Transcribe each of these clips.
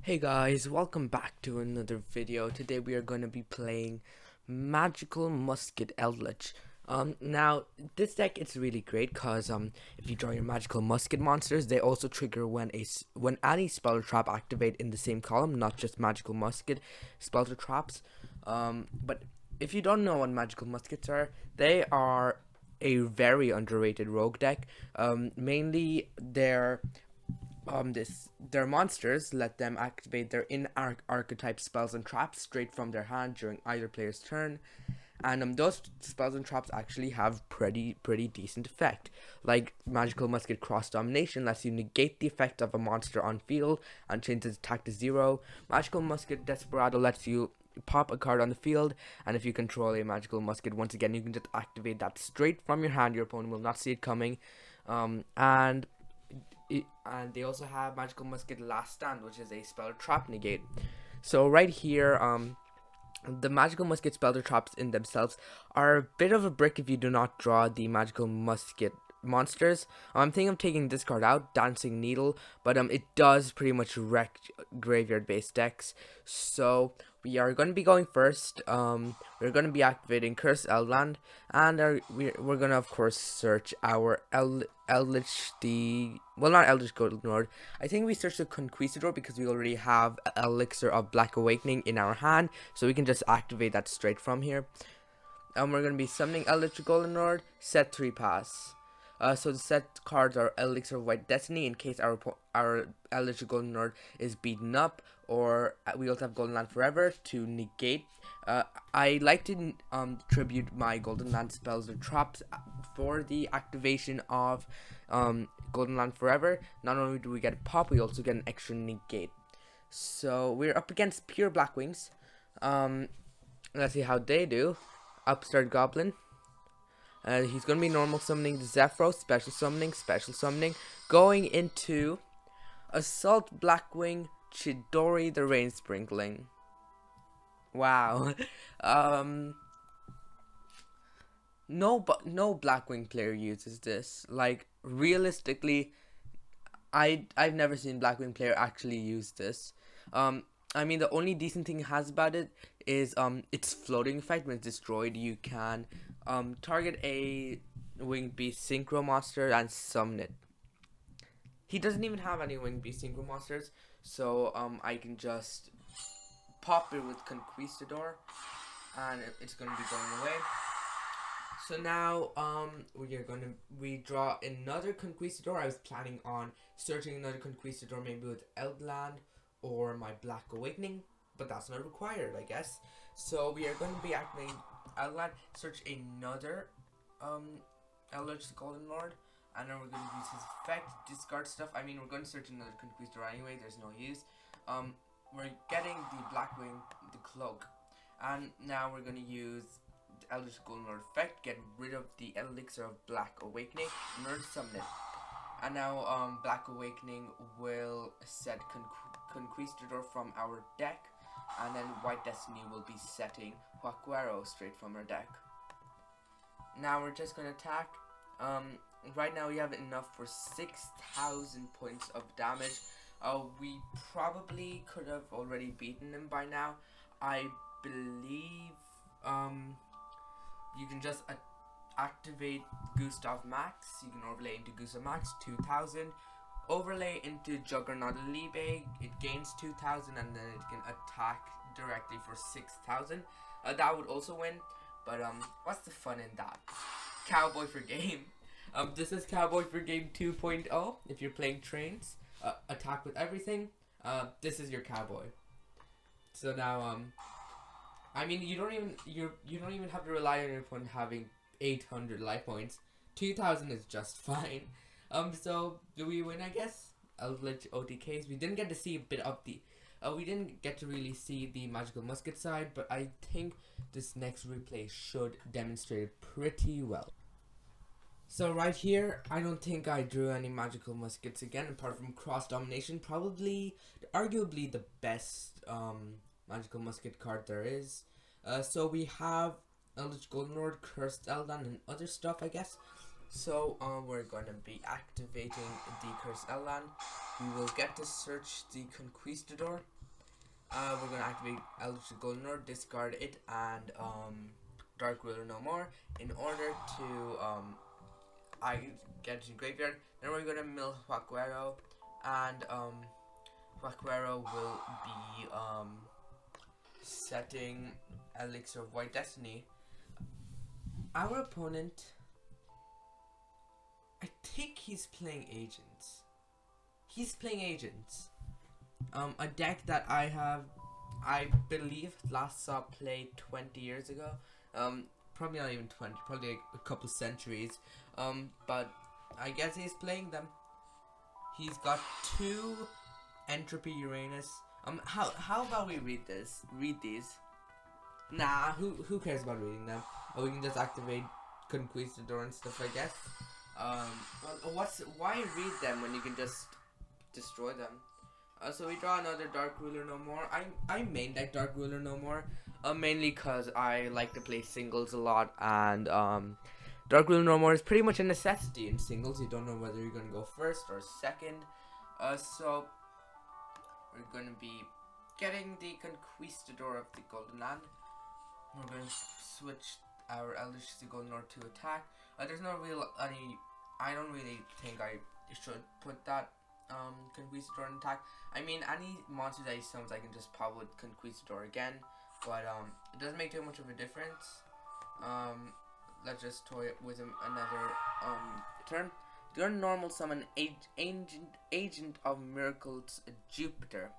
Hey guys, welcome back to another video. Today we are going to be playing Magical Musket Eldlich. Now this deck is really great because if you draw your magical musket monsters, they also trigger when any spell or trap activate in the same column, not just magical musket spells or traps. But if you don't know what magical muskets are, they are a very underrated rogue deck. Mainly their monsters let them activate their archetype spells and traps straight from their hand during either player's turn, and those spells and traps actually have pretty decent effect. Like Magical Musket Cross Domination lets you negate the effect of a monster on field and change its attack to 0. Magical Musket Desperado lets you pop a card on the field, and if you control a magical musket, once again you can just activate that straight from your hand. Your opponent will not see it coming. And they also have Magical Musket Last Stand, which is a spell trap negate. So right here, the Magical Musket spell traps in themselves are a bit of a brick if you do not draw the Magical Musket monsters. I'm thinking of taking this card out, Dancing Needle, but it does pretty much wreck graveyard based decks. So we are going to be going first. We're going to be activating Curse Eldland, and we're going to of course search our Eldlich, not Eldritch Golden Lord. I think we search the Conquistador because we already have Elixir of Black Awakening in our hand, so we can just activate that straight from here. And we're going to be summoning Eldritch Golden Lord, set 3 pass. So the set cards are Elixir of White Destiny in case our Eldritch Golden Lord is beaten up, or we also have Golden Land Forever to negate. I like to tribute my Golden Land spells or traps for the activation of Golden Land Forever. Not only do we get a pop, we also get an extra negate. So we're up against pure Blackwings. Let's see how they do. Upstart Goblin. He's going to be normal summoning the Zephyros, special summoning, going into Assault Blackwing, Chidori the Rain Sprinkling. Wow. No Blackwing player uses this. Like, realistically, I've never seen Blackwing player actually use this. I mean, the only decent thing it has about it is its floating effect. When it's destroyed, you can target a winged beast synchro monster and summon it. He doesn't even have any winged beast synchro monsters, so I can just pop it with Conquistador, and it's gonna be going away. So now we draw another Conquistador. I was planning on searching another Conquistador, maybe with Eldland or my Black Awakening, but that's not required, I guess. So we are going to be activating Eldland, search another Eldritch Golden Lord, and then we're going to use his effect, discard stuff. I mean, we're going to search another Conquistador anyway, there's no use. We're getting the Blackwing, the Cloak, and now we're going to use the Eldritch Golden Lord effect, get rid of the Elixir of Black Awakening, in order to summon it. And now Black Awakening will set Conquistador from our deck, and then White Destiny will be setting Huaquero straight from our deck. Now we're just going to attack. Right now we have enough for 6,000 points of damage. We probably could have already beaten him by now. I believe you can just activate Gustav Max. You can overlay into Gustav Max 2,000. Overlay into Juggernaut Libe, it gains 2,000, and then it can attack directly for 6,000. That would also win, but what's the fun in that? Cowboy for game. This is Cowboy for game 2.0. If you're playing trains, attack with everything. This is your cowboy. So now, I mean, you don't even have to rely on your opponent having 800 life points. 2,000 is just fine. So do we win? I guess. Eldritch OTKs. We didn't get to see a bit of the. We didn't get to really see the magical musket side, but I think this next replay should demonstrate it pretty well. So right here, I don't think I drew any magical muskets again, apart from Cross Domination. Probably, arguably the best magical musket card there is. So we have Eldritch Golden Lord, Cursed Eldan, and other stuff, I guess. So we're going to be activating the Cursed Eldan. we will get to search the Conquistador. We're gonna activate Eldritch Goldenor, discard it, and Dark Ruler no more in order to I get to graveyard. Then we're gonna mill Huaquero, and Huaquero will be setting Elixir of White Destiny. Our opponent, I think he's playing Agents. He's playing Agents. A deck that I believe last saw play 20 years ago. Probably not even 20, probably a couple centuries. But I guess he's playing them. He's got 2 Entropy Uranus. How about we read this? Read these. Nah, who cares about reading them? Oh, we can just activate Conquistador and stuff, I guess. Well, why read them when you can just destroy them? So we draw another Dark Ruler no more. I main deck Dark Ruler no more. Mainly because I like to play singles a lot, and Dark Ruler no more is pretty much a necessity in singles. You don't know whether you're gonna go first or second. So we're gonna be getting the Conquistador of the Golden Land. We're going to switch our Eldritch to Goldenor to attack. There's no real I don't really think I should put that Conquistador in attack. I mean, any monster that he summons, I can just pop with Conquistador again, but it doesn't make too much of a difference. Let's just toy it with him another turn. You're normal summon Agent of Miracles Jupiter.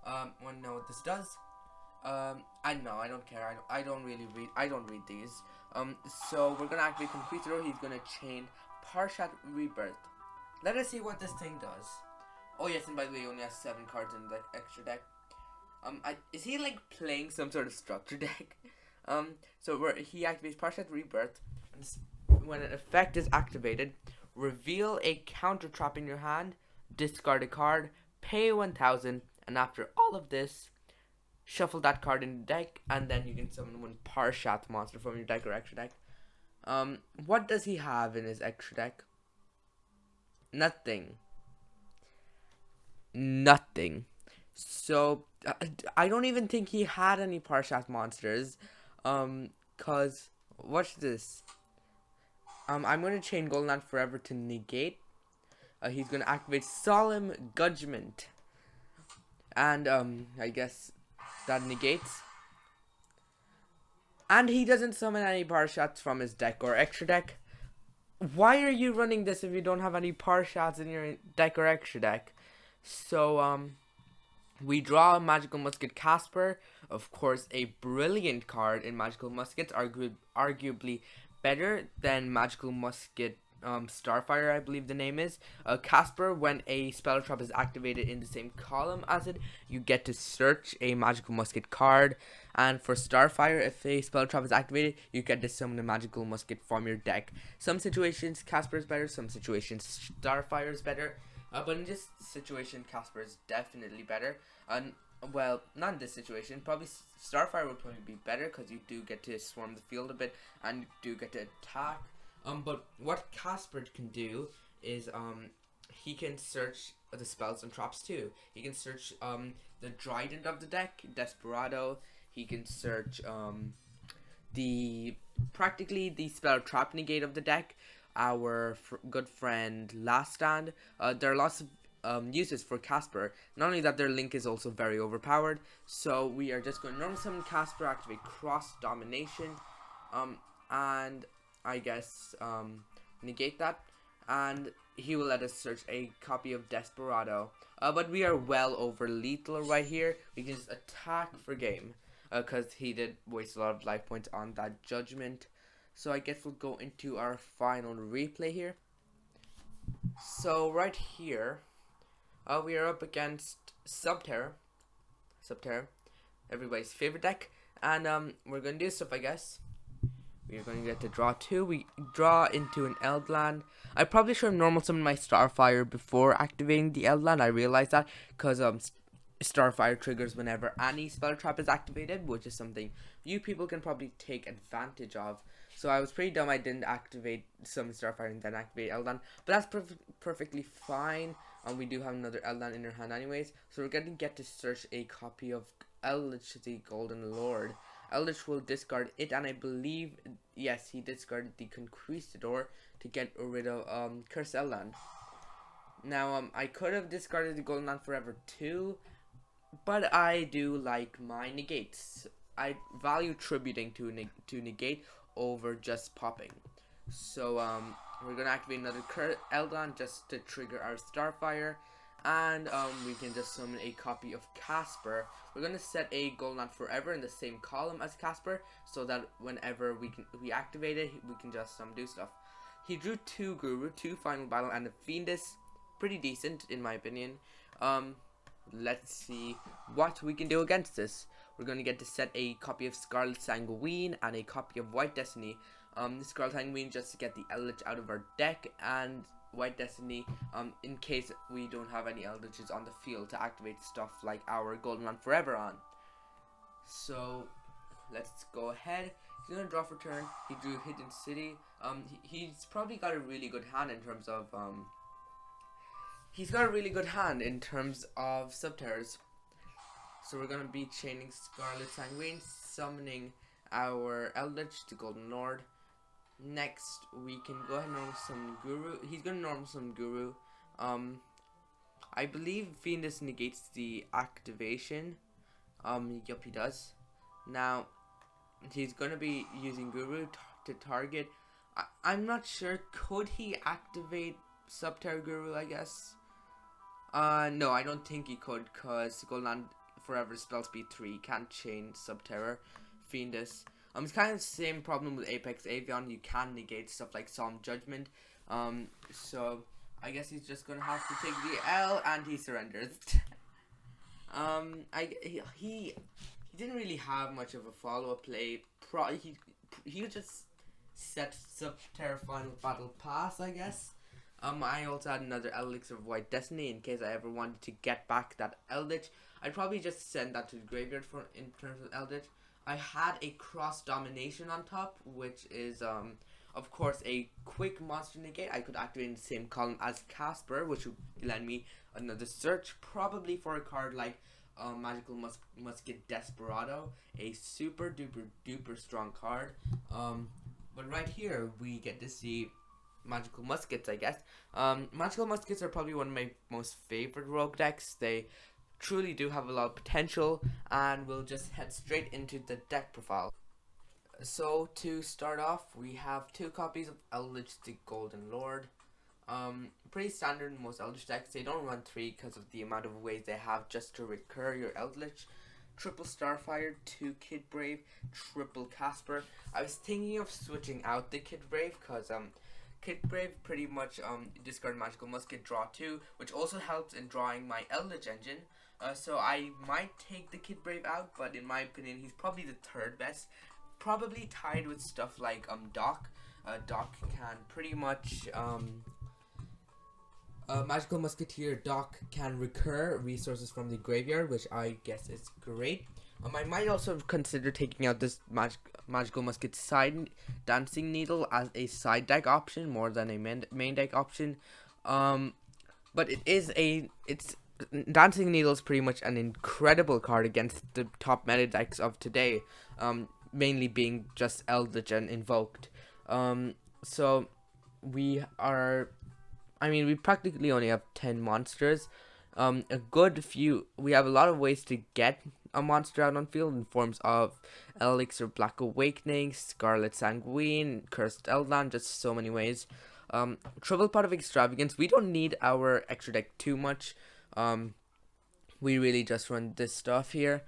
Want to know what this does? I don't care. I don't really read. I don't read these. So we're gonna activate Conquistador. He's gonna chain Parshat Rebirth. Let us see what this thing does. Oh yes, and by the way, he only has 7 cards in the extra deck. Is he like playing some sort of structure deck? So he activates Parshat Rebirth, and when an effect is activated, reveal a counter trap in your hand, discard a card, pay 1,000, and after all of this, shuffle that card in the deck, and then you can summon 1 Parshat monster from your deck or extra deck. What does he have in his extra deck? Nothing. So I don't even think he had any Parshat monsters. Cause watch this. I'm gonna chain Golden Land Forever to negate. He's gonna activate Solemn Judgment, and I guess that negates. And he doesn't summon any Parshats from his deck or extra deck. Why are you running this if you don't have any Parshats in your deck or extra deck? So we draw Magical Musket Casper. Of course, a brilliant card in Magical Muskets, arguably better than Magical Musket Starfire, I believe the name is. Casper, when a spell trap is activated in the same column as it, you get to search a Magical Musket card. And for Starfire, if a spell trap is activated, you get to summon a Magical Musket from your deck. Some situations Casper is better, some situations Starfire is better. But in this situation, Casper is definitely better. And well, not in this situation. Probably Starfire would probably be better because you do get to swarm the field a bit and you do get to attack. But what Casper can do is he can search the spells and traps too. He can search the Trident of the deck, Desperado. He can search practically the spell trap negate of the deck. Our good friend Last Stand. There are lots of uses for Casper. Not only that, their link is also very overpowered. So we are just going to normal summon Casper, activate Cross Domination, and I guess negate that, and he will let us search a copy of Desperado. But we are well over lethal right here. We can just attack for game, because he did waste a lot of life points on that Judgment. So I guess we'll go into our final replay here. So right here, we are up against Subterror, everybody's favorite deck, and we're gonna do stuff, I guess. We're going to get to draw 2. We draw into an Eldland. I probably should have normal summoned my Starfire before activating the Eldland. I realized that because Starfire triggers whenever any spell trap is activated, which is something you people can probably take advantage of. So I was pretty dumb I didn't activate some Starfire and then activate Eldland, but that's perfectly fine. and we do have another Eldland in our hand anyways, so we're going to get to search a copy of Eldlich the Golden Lord. Eldlich will discard it, and I believe, yes, he discarded the Conquistador to get rid of Cursed Eldland. Now, I could have discarded the Golden Land Forever too, but I do like my negates. I value tributing to negate over just popping. So we're gonna activate another Eldon just to trigger our Starfire, and we can just summon a copy of Casper. We're gonna set a Golden Land Forever in the same column as Casper, so that whenever we activate it, we can just do stuff. He drew 2 Guru, 2 Final Battle, and a Fiendus. Pretty decent in my opinion. Let's see what we can do against this. We're going to get to set a copy of Scarlet Sanguine and a copy of White Destiny. Scarlet Sanguine just to get the Eldritch out of our deck, and White Destiny in case we don't have any Eldritches on the field to activate stuff like our Golden Land Forever on. So let's go ahead. He's going to draw for turn. He drew Hidden City. He's probably got a really good hand in terms of Subterrors. So we're gonna be chaining Scarlet Sanguine, summoning our Eldritch to Golden Lord. Next, we can go ahead and normal summon Guru. He's gonna normal summon Guru. I believe Fiendus negates the activation. Yup, he does. Now, he's gonna be using Guru to target. I'm not sure. Could he activate Subterror Guru? I guess. No, I don't think he could, cause Golden Land Forever spell speed 3 can't chain Subterror Fiendus. It's kind of the same problem with Apex Avian. You can negate stuff like Solemn Judgment. So I guess he's just gonna have to take the L, and he surrenders. He didn't really have much of a follow-up play. He just set Subterror Final Battle Pass, I guess. I also had another Elixir of White Destiny in case I ever wanted to get back that Eldritch. I'd probably just send that to the graveyard for in terms of Eldritch. I had a Cross Domination on top, which is of course a quick monster negate. I could activate in the same column as Casper, which would lend me another search, probably for a card like Magical Musket Desperado, a super duper strong card. But right here we get to see Magical Muskets, I guess. Magical Muskets are probably one of my most favorite rogue decks. They truly do have a lot of potential, and we'll just head straight into the deck profile. So to start off, we have 2 copies of Eldritch the Golden Lord. Pretty standard in most Eldritch decks. They don't run 3 because of the amount of ways they have just to recur your Eldritch. Triple Starfire, 2 Kid Brave, triple Casper. I was thinking of switching out the Kid Brave because Kid Brave pretty much discard Magical Musket, draw 2, which also helps in drawing my Eldritch engine. So I might take the Kid Brave out, but in my opinion, he's probably the 3rd best. Probably tied with stuff like Doc. Doc can pretty much Magical Musketeer Doc can recur resources from the graveyard, which I guess is great. I might also consider taking out this Magical Musket side Dancing Needle as a side deck option more than a main deck option. But Dancing Needle is pretty much an incredible card against the top meta decks of today, mainly being just Eldritch and Invoked. So we practically only have 10 monsters. We have a lot of ways to get a monster out on field in forms of Elixir Black Awakening, Scarlet Sanguine, Cursed Eldland, just so many ways. Triple Pot of Extravagance, we don't need our extra deck too much. We really just run this stuff here.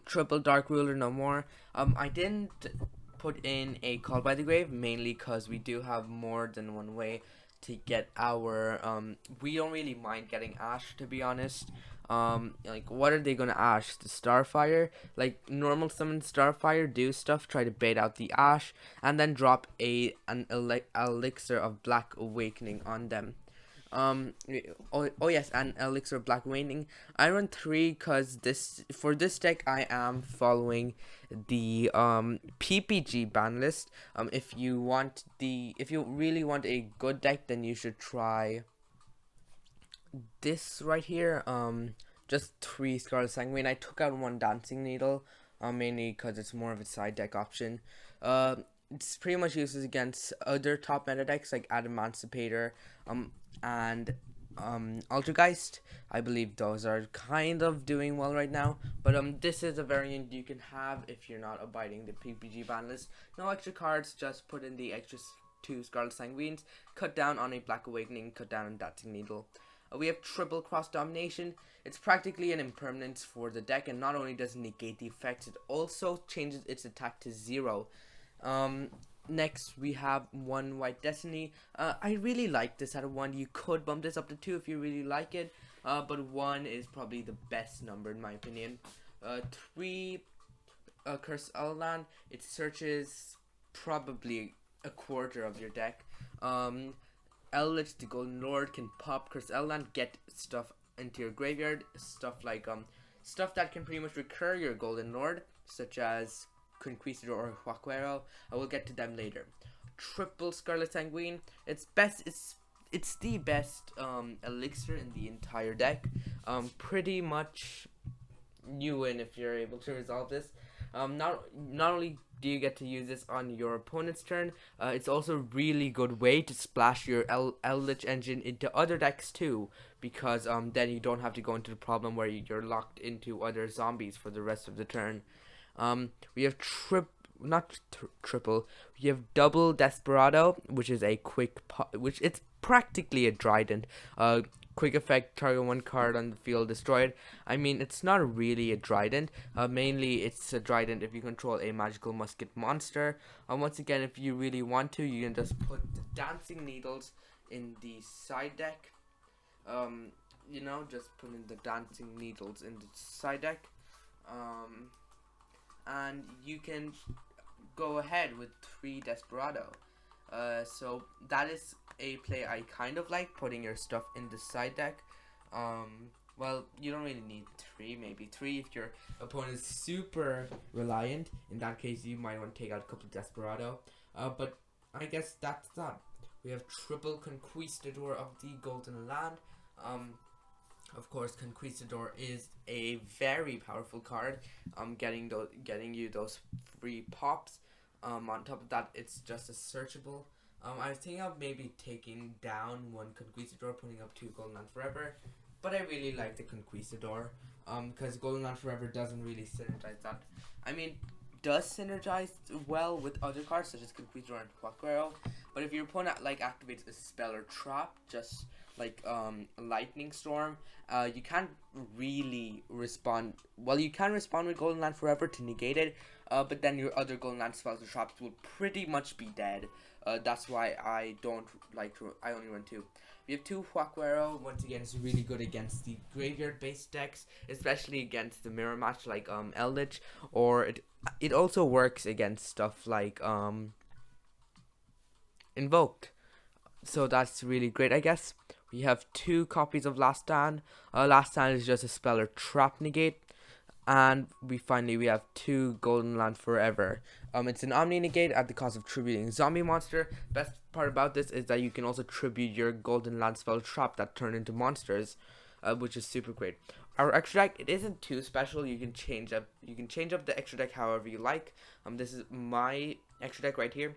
Triple Dark Ruler, no more. I didn't put in a Call by the Grave, mainly because we do have more than one way to get our we don't really mind getting Ash, to be honest. Like, what are they gonna Ash? The Starfire? Like, normal summon Starfire, do stuff, try to bait out the Ash, and then drop an Elixir of Black Awakening on them. Oh yes, and Elixir of Black Awakening. I run 3 because for this deck I am following the PPG ban list. If you really want a good deck, then you should try this right here, just 3 Scarlet Sanguine. I took out 1 Dancing Needle, mainly because it's more of a side deck option. It's pretty much uses against other top meta decks like Adamancipator, and Altergeist. I believe those are kind of doing well right now, but this is a variant you can have if you're not abiding the PPG ban list. No extra cards, just put in the extra 2 Scarlet Sanguines, cut down on a Black Awakening, cut down on Dancing Needle. We have triple cross domination. It's practically an impermanence for the deck, and not only does it negate the effects, it also changes its attack to 0. Next we have 1 White Destiny. I really like this out of 1. You could bump this up to 2 if you really like it, but 1 is probably the best number in my opinion. 3 Curse Eldland. It searches probably a quarter of your deck. Eldlich, the Golden Lord, can pop Curse Eldland, get stuff into your graveyard, stuff like stuff that can pretty much recur your Golden Lord, such as Conquistador or Huaquero. I will get to them later. Triple Scarlet Sanguine. It's the best elixir in the entire deck. Pretty much you win if you're able to resolve this. Not only do you get to use this on your opponent's turn, it's also a really good way to splash your Eldlich engine into other decks too, because then you don't have to go into the problem where you're locked into other zombies for the rest of the turn. We have triple. We have double Desperado, which is a quick which it's practically a Trident. Quick effect, target 1 card on the field destroyed. I mean, it's not really a Trident. Mainly, it's a Trident if you control a magical musket monster. Once again, if you really want to, you can just put the Dancing Needles in the side deck. Just put in the Dancing Needles in the side deck. And you can go ahead with 3 Desperado. So that is a play I kind of like, putting your stuff in the side deck. Well, you don't really need 3, maybe 3 if your opponent is super reliant. In that case, you might want to take out a couple of Desperado. But I guess that's that. We have triple Conquistador of the Golden Land. Of course, Conquistador is a very powerful card. Getting you those free pops. On top of that, it's just a searchable. I was thinking of maybe taking down 1 Conquistador, putting up 2 Golden Land Forever, but I really like the Conquistador, because Golden Land Forever doesn't really synergize that. I mean, does synergize well with other cards such as Conquistador and Huaquero, but if your opponent activates a spell or trap, just like Lightning Storm, you can't really respond. Well, you can respond with Golden Land Forever to negate it, but then your other Golden Land spells or traps will pretty much be dead. That's why I don't like to. I only run 2. We have 2 Huaquero. Once again, it's really good against the graveyard-based decks, especially against the mirror match like Eldlich, or it also works against stuff like Invoked. So that's really great, I guess. We have 2 copies of Last Stand. Last Stand is just a spell or trap negate. And we have 2 Golden Land Forever. It's an Omni negate at the cost of tributing zombie monster. Best part about this is that you can also tribute your Golden Land spell trap that turn into monsters, which is super great. Our extra deck, it isn't too special. You can change up the extra deck however you like. This is my extra deck right here.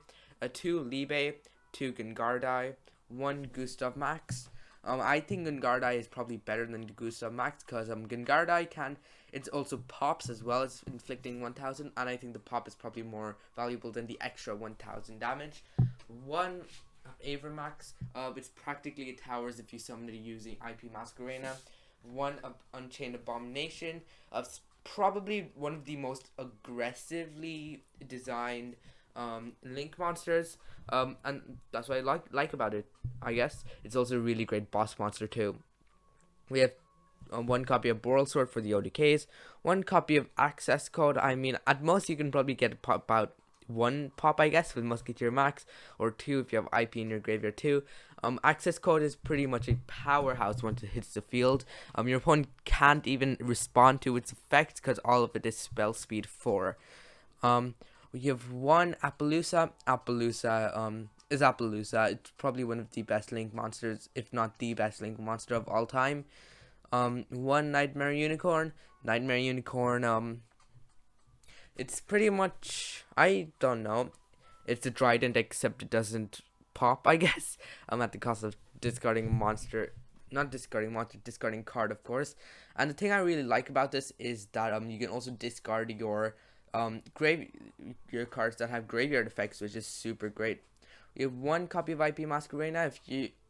2 Libe, 2 Gengardai, 1 Gustav Max. I think Gengardai is probably better than Gustav Max because Gengardai it's also pops as well as inflicting 1000, and I think the pop is probably more valuable than the extra 1000 damage. 1 Avermax, it's practically a towers if you summon it using IP Masquerena. 1 Unchained Abomination, probably one of the most aggressively designed Link monsters, and that's what I like about it. I guess it's also a really great boss monster too. We have 1 copy of Boral Sword for the ODKs, 1 copy of Access Code. I mean, at most you can probably get about 1 pop, I guess, with Musketeer Max, or 2 if you have IP in your graveyard too. Access Code is pretty much a powerhouse once it hits the field. Your opponent can't even respond to its effects because all of it is spell speed 4. We have 1 Appaloosa. Appaloosa is Appaloosa. It's probably one of the best Link monsters, if not the best Link monster of all time. One Nightmare Unicorn. Nightmare Unicorn, it's pretty much, I don't know. It's a trident, except it doesn't pop, I guess. At the cost of discarding monster, not discarding monster, discarding card, of course. And the thing I really like about this is that you can also discard your your cards that have graveyard effects, which is super great. We have one copy of IP Masquerena.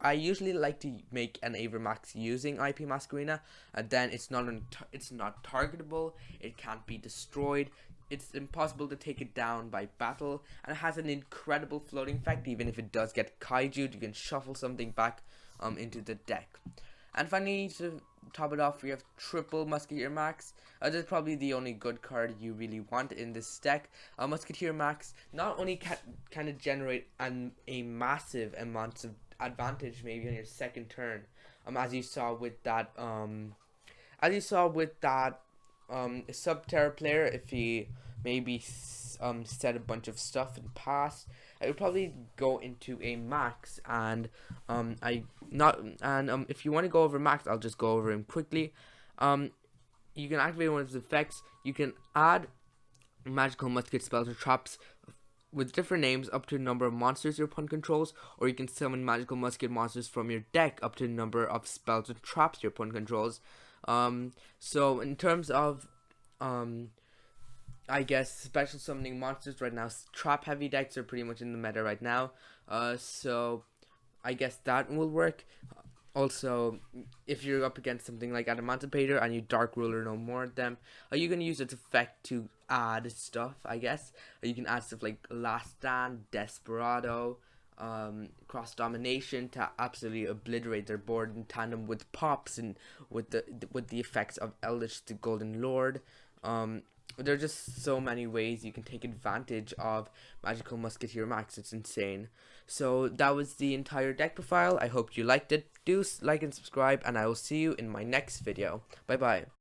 I usually like to make an Avermax using IP Masquerena, and then it's not targetable. It can't be destroyed. It's impossible to take it down by battle, and it has an incredible floating effect. Even if it does get kaiju'd, you can shuffle something back into the deck. And finally, to top it off, we have triple Musketeer Max. This is probably the only good card you really want in this deck. Musketeer Max not only can it generate a massive amount of advantage maybe on your second turn, as you saw with that Subterror player. If he maybe said a bunch of stuff and passed, I would probably go into a max. And if you want to go over max, I'll just go over him quickly. You can activate one of his effects. You can add magical musket spells or traps with different names up to the number of monsters your opponent controls, or you can summon magical musket monsters from your deck up to the number of spells and traps your opponent controls. So in terms of I guess special summoning monsters right now, trap heavy decks are pretty much in the meta right now. So I guess that will work. Also, if you're up against something like Adamantipator and you Dark Ruler no more of them, you can use its effect to add stuff, I guess. You can add stuff like Last Stand, Desperado, Cross Domination to absolutely obliterate their board in tandem with Pops and with the effects of Eldlich the Golden Lord. There are just so many ways you can take advantage of Magical Musketeer Max. It's insane. So that was the entire deck profile. I hope you liked it. Do like and subscribe, and I will see you in my next video. Bye bye.